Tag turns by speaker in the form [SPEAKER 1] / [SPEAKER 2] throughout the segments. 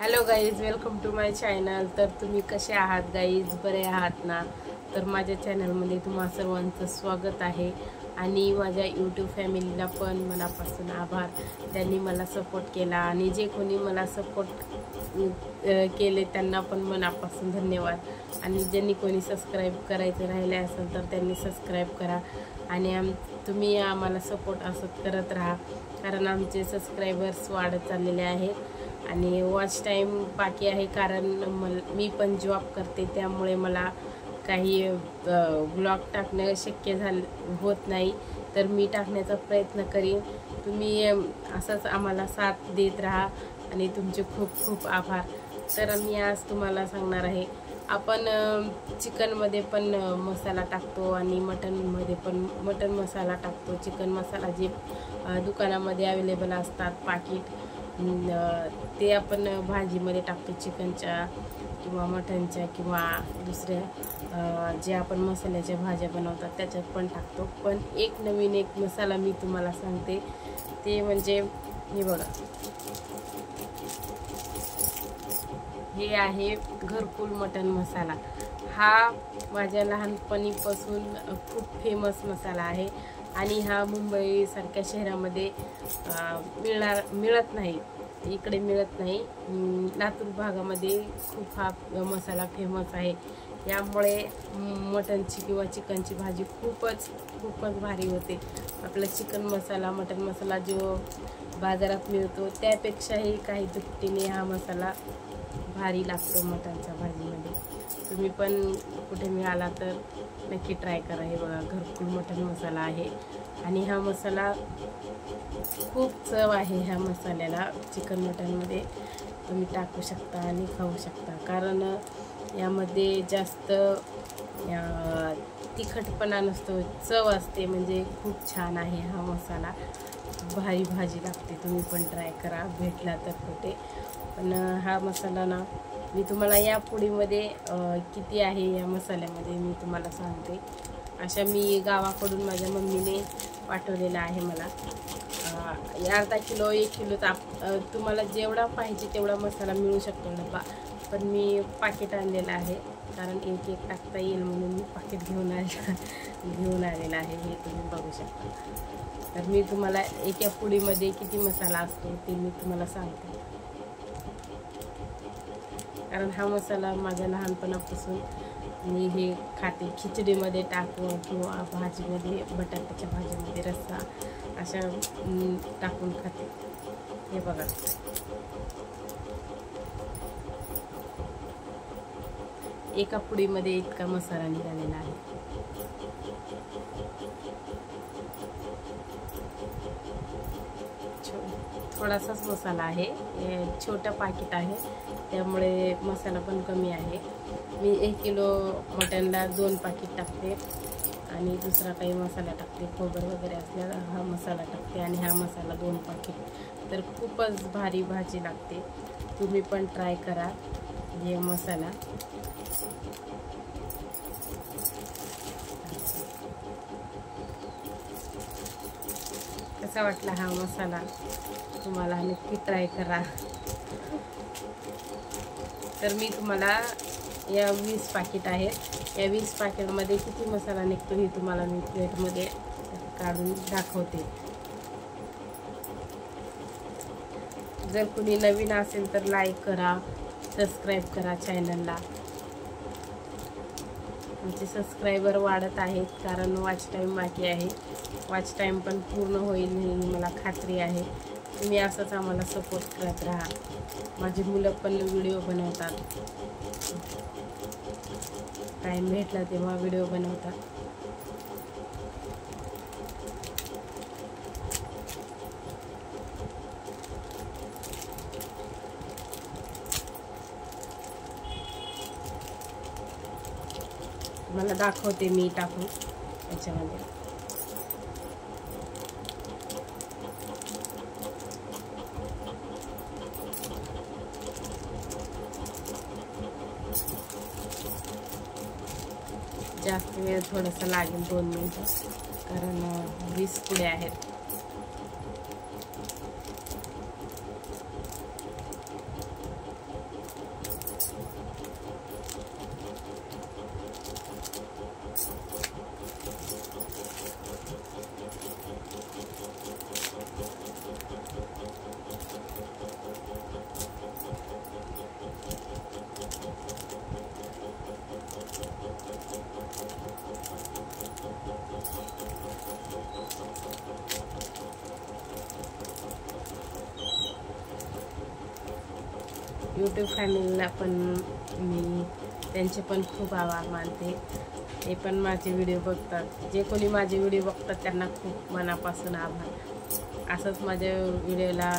[SPEAKER 1] Hello guys, welcome to my channel. तर तुम्ही कसे आहात गाईज, बरे आहात ना? तर माझ्या चॅनलमध्ये तुम्हा सर्वांचं स्वागत आहे आणि माझ्या यूट्यूब फॅमिलीला पण मनापासून आभार। त्यांनी मला सपोर्ट केला आणि जे कोणी मला सपोर्ट केले त्यांना पण मनापासून धन्यवाद। आणि ज्यांनी कोणी सबस्क्राईब करायचं राहिले असेल तर त्यांनी सबस्क्राईब करा आणि तुम्ही आम्हाला सपोर्ट असत करत राहा, कारण आमचे सबस्क्रायबर्स वाढत चाललेले आहेत आणि वॉच टाईम बाकी आहे। कारण मी पण जॉब करते, त्यामुळे मला काही ब्लॉग टाकणं शक्य होत नाही, तर मी टाकण्याचा प्रयत्न करीन। तुम्ही असंच आम्हाला साथ देत राहा आणि तुमचे खूप खूप आभार। तर मी आज तुम्हाला सांगणार आहे, आपण चिकनमध्ये पण मसाला टाकतो आणि मटनमध्ये पण मटन मसाला टाकतो। चिकन मसाला जे दुकानामध्ये अवेलेबल असतात पाकिट, ते आपण भाजीमध्ये टाकतो, चिकनच्या किंवा मटनच्या किंवा दुसऱ्या जे आपण मसाल्याच्या भाज्या बनवतात त्याच्यात पण टाकतो। पण एक नवीन एक मसाला मी तुम्हाला सांगते, ते म्हणजे हे बघा, हे आहे घरकुल मटन मसाला। हा माझ्या लहानपणीपासून खूप फेमस मसाला आहे आणि हा मुंबईसारख्या शहरामध्ये मिळत नाही, इकडे मिळत नाही। लातूर भागामध्ये खूप हा मसाला फेमस आहे, यामुळे मटनची किंवा चिकनची भाजी खूपच भारी होते। आपला चिकन मसाला, मटन मसाला जो बाजारात मिळतो त्यापेक्षाही काही दुपटीने हा मसाला भारी लागतो मटनच्या भाजीमध्ये। तुम्ही पण कुठे मिळाला तर नक्की ट्राय करा। हे बघा, घरकुल मटन मसाला आहे आणि हा मसाला खूप चव आहे। ह्या मसाल्याला चिकन मटनमध्ये तुम्ही टाकू शकता आणि खाऊ शकता, कारण यामध्ये जास्त तिखटपणा नसतो, चव असते, म्हणजे खूप छान आहे हा मसाला। भारी भाजी लागते, तुम्ही पण ट्राय करा भेटला तर कुठे। पण हा मसाला ना, मी तुम्हाला या पुडीमध्ये किती आहे या मसाल्यामध्ये मी तुम्हाला सांगते। अशा मी गावाकडून माझ्या मम्मीने पाठवलेला आहे मला, अर्धा किलो 1 किलो तुम्हाला जेवढा पाहिजे तेवढा मसाला मिळू शकतो डबा, पण मी पाकिट आणलेला आहे, कारण एक एक टाकता येईल म्हणून मी पाकिट घेऊन आलेला आहे, हे तुम्ही बघू शकता। तर मी तुम्हाला एका पुडीमध्ये किती मसाला असतो ते मी तुम्हाला सांगते, कारण हा मसाला माझ्या लहानपणापासून मी हे खाते। खिचडीमध्ये टाकून किंवा भाजीमध्ये, बटाट्याच्या भाजीमध्ये रस्सा अशा टाकून खाते। हे बघा, एका पुडीमध्ये इतका मसाला निघालेला आहे। थोडासाच मसाला आहे, छोटा पाकिट आहे, त्यामुळे मसाला पण कमी आहे। मी 1 किलो मटनला 2 पाकिट टाकते आणि दुसरा काही मसाला टाकते, खोबर वगैरे असल्यावर हा मसाला टाकते आणि हा मसाला 2 पाकिट। तर खूपच भारी भाजी लागते, तुम्ही पण ट्राय करा हे मसाला। कसा वाटला हा मसाला तुम्हाला, नक्की ट्राय करा। तर मी तुम्हाला या 20 पाकिट आहेत, या 20 पाकिटमध्ये किती मसाला निघतो हे तुम्हाला मी प्लेटमध्ये काढून दाखवते। जर कुणी नवीन असेल तर लाईक करा, सबस्क्राईब करा चॅनलला। आमचे सबस्क्रायबर वाढत आहेत, कारण वॉच टाईम बाकी आहे। वॉच टाईम पण पूर्ण होईल ही मला खात्री आहे। तुम्ही असंच आम्हाला सपोर्ट करत राहा। माझी मुलं पण व्हिडिओ बनवतात, टाईम भेटला तेव्हा व्हिडिओ बनवतात। मला दाखवते मी टाकून याच्यामध्ये। जास्त वेळ थोडासा लागेल, 2 मिनिटं, कारण 20 पुढे आहेत। यूट्यूब फॅमिलीला पण मी त्यांचे पण खूप आभार मानते. ते पण माझे व्हिडिओ बघतात. जे कोणी माझे व्हिडिओ बघतात त्यांना खूप मनापासून आभार. असंच माझ्या व्हिडिओला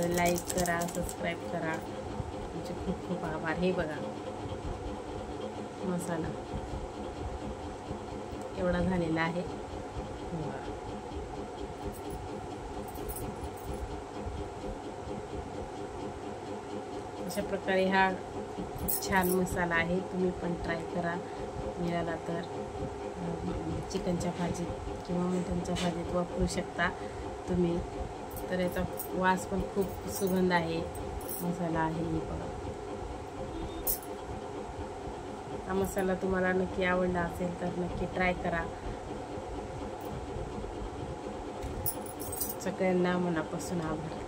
[SPEAKER 1] लाईक करा, सबस्क्राईब करा. तुमचे खूप खूप आभार. हे बघा मसाला एवढा झालेला आहे. अशा प्रकारे हा खूप छान मसाला आहे. तुम्ही पण ट्राय करा. मिळाला तर चिकनच्या भाजीत किंवा मटनच्या भाजीत वापरू शकता तुम्ही. तर याचा वास पण खूप सुगंध आहे. मसाला आहे हे बघा. हा मसाला तुम्हाला नक्की आवडला असेल तर नक्की ट्राय करा. सगळ्यांना मनापासून आभार.